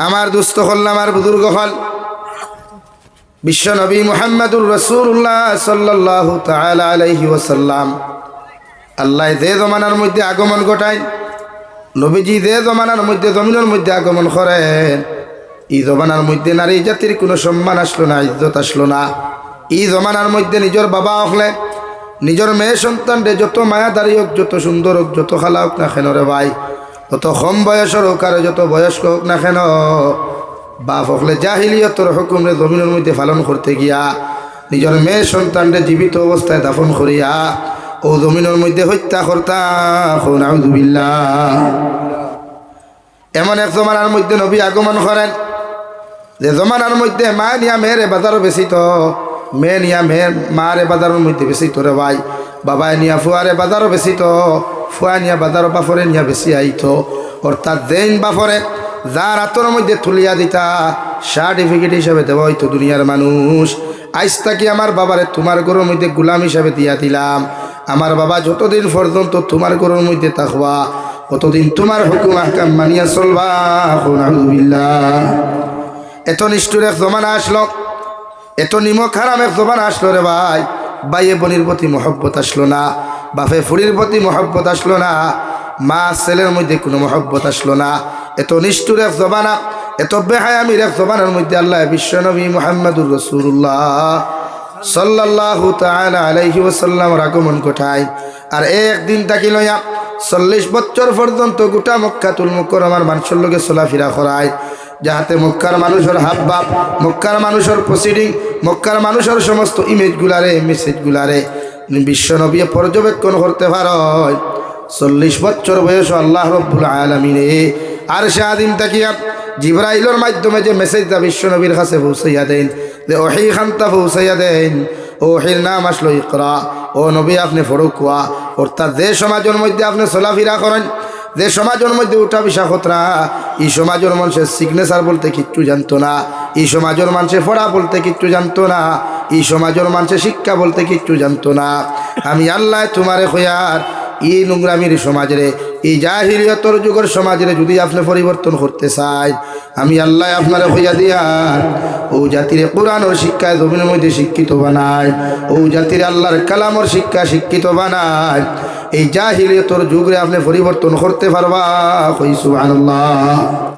আমার দুস্থ হল, আমার বুজুর্গ হল, বিশ্ব নবী মুহাম্মদুর রাসূলুল্লাহ সাল্লাল্লাহু তাআলা আলাইহি ওয়াসাল্লাম আল্লাহ যে জমানার মধ্যে আগমন ঘটায়, নবীজি যে জমানার মধ্যে জমিনের মধ্যে আগমন করেন, এই জমানার মধ্যে নারী জাতির কোনো সম্মান আসলো না, ইজ্জত আসলো না। এই জমানার মধ্যে নিজের বাবা হলে নিজের মেয়ে সন্তানরে যত মায়াদারি হোক, যত সুন্দর হোক, যত খালা হোক না কেন রে ভাই, তত কম বয়সের হোক আর যত বয়স্ক হোক না কেন, বাপ হলে জাহিলিয়তর হুকুমরে জমিনের মধ্যে পালন করতে গিয়া নিজের মেয়ে সন্তানরে জীবিত অবস্থায় দাফন করিয়া ও জমিনের মধ্যে হত্যা করতা। নাউযুবিল্লাহ। এমন এক জমানার মধ্যে নবী আগমন করেন যে জমানার মধ্যে মা নিয়া মেয়েরে বাজারও বেশি, তো মেয়ে নিয়া মেয়ের মারে বাজারের মধ্যে বেশি তো রে ভাই, বাবায় নিয়া ফুয়ারে বাজারও বেশি, তো ফুয়া নিয়া বাজারও বাফরে নিয়া বেশি আইতো। অর্থাৎ যেন বাফরে যার হাতের মধ্যে তুলিয়া দিতা সার্টিফিকেট হিসাবে দেওয়া হইতো দুনিয়ার মানুষ, আজ তাকি আমার বাবারে তোমার ঘরের মধ্যে গোলাম হিসাবে দিয়া দিলাম, আমার বাবা যতদিন পর্যন্ত তোমার ঘরের মধ্যে থাকবা ততদিন তোমার হুকুম আহকাম মানিয়া চলবা। নাউযুবিল্লাহ। এত নিষ্ঠুর এক জমানা আসলো, এত নিমক হারাম এক জমানা আসলো রে ভাই। ভাইয়ে বোনের প্রতি মহব্বত আসলো না, বাপে ফুরির প্রতি মহব্বত আসলো না, মা ছেলের মধ্যে কোনো মহব্বত আসলো না। এত নিষ্ঠুর এক জমানা, এত বেহায়ামির এক জমানার মধ্যে আল্লাহ বিশ্বনবী মুহাম্মদুর রাসূলুল্লাহ সাল্লাল্লাহু তাআলা আলাইহি ওয়াসাল্লামের আগমন ঘটায়। আর একদিন তাকি লইয়া 40 বছর পর্যন্ত গোটা মক্কাতুল মুকাররমার মানুষের লগে চলাফেরা করায়, যাহাতে মক্কার মানুষের হাবভাব, মক্কার মানুষের প্রসিডিং, মক্কার মানুষের সমস্ত ইমেজগুলারে, মেসেজগুলারে বিশ্বনবী পর্যবেক্ষণ করতে পারে। 40 বছর বয়স আল্লাহ রাব্বুল আলামিনে আরশে আযীম তাকিয়া জিবরাইলের মাধ্যমে যে মেসেজটা বিশ্বনবীর কাছে পৌঁছাইয়া দেন, যে ওহী খান্তা পৌঁছাইয়া দেন, ওহির নাম আসলো ইকরা। ও নবী আপনি ফরুকুয়া। অর্থাৎ যে সমাজের মধ্যে আপনি চলাফেরা করেন, যে সমাজের মধ্যে উঠা বিশা খতরা, এই সমাজের মানুষের সিগনেচার বলতে কিচ্ছু জানতো না, এই সমাজের মানুষের পড়া বলতে কিচ্ছু জানতো না, এই সমাজের মানুষের শিক্ষা বলতে কিচ্ছু জানতো না। আমি আল্লাহ তোমারে খয়ার এই নোংরামির সমাজরে, এই জাহিলিয়তর যুগের সমাজরে যদি আপনি পরিবর্তন করতে চাই, আমি আল্লাহ আপনারে হইয়া দিয়া ও জাতির কোরআনের শিক্ষায় জমিনের মধ্যে শিক্ষিত বানায়, ও জাতির আল্লাহর কালামর শিক্ষা শিক্ষিত বানায়। এই জাহিলিয়তর যুগরে আপনি পরিবর্তন করতে পারবা। কই সুবহানাল্লাহ।